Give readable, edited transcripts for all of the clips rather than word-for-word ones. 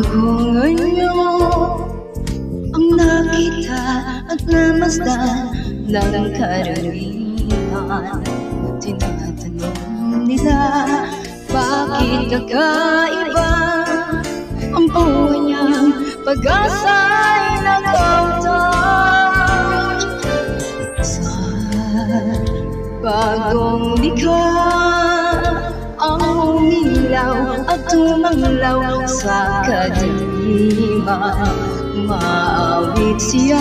Kung ano ang nakita at namasdan ng karamihan, tinatanong nila bakit kakaiba ang buhay niyang pag-asa'y nakautang sa bagong likha. Ang umilaw at tumanglaw sa kadiliman, maawit siya,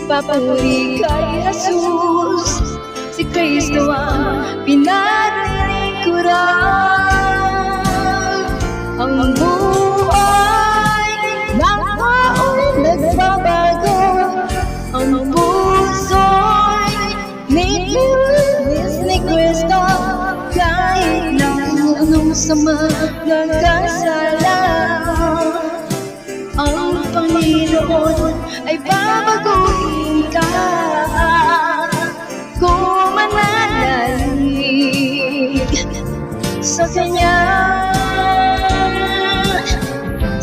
papuri kay Jesus, si Kristo ang pinaglilingkuran. Ang buhay ng tao'y nagbabago, ang puso'y nilinis ni Kristo. Kahit na anong sama nagkasala, ang Panginoon ay babaguhin ka kung mananalig sa Kanya.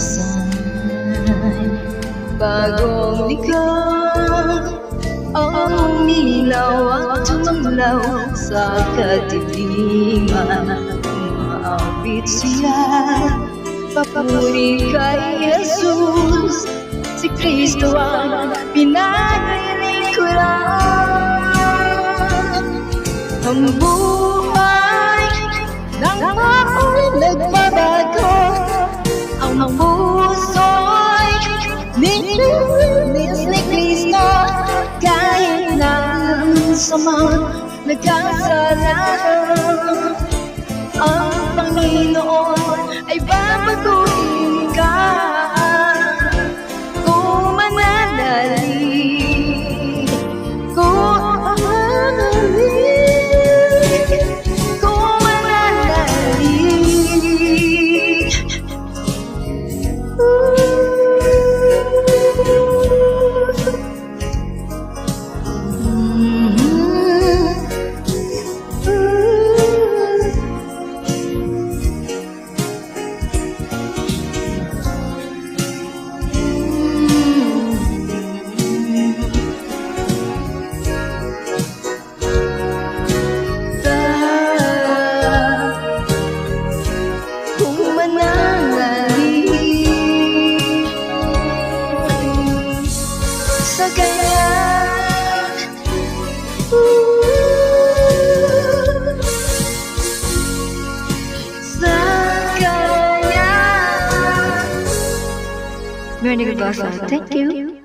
Sa'y bagong likha, ang umilaw at tumanglaw sa kadiliman, maawit siya, papuri kay Jesus, si Kristo ang pinaglilingkuran. Ang buhay ng tao'y nagbabago, ang puso'y nilinis ni Kristo. Kahit na sama nagkasala, ang Panginoon ay babaguhin ka kung mananalig, kung mananalig, kung mananalig. Sa Kanya, sa Kanya. Very good, boss. Thank you.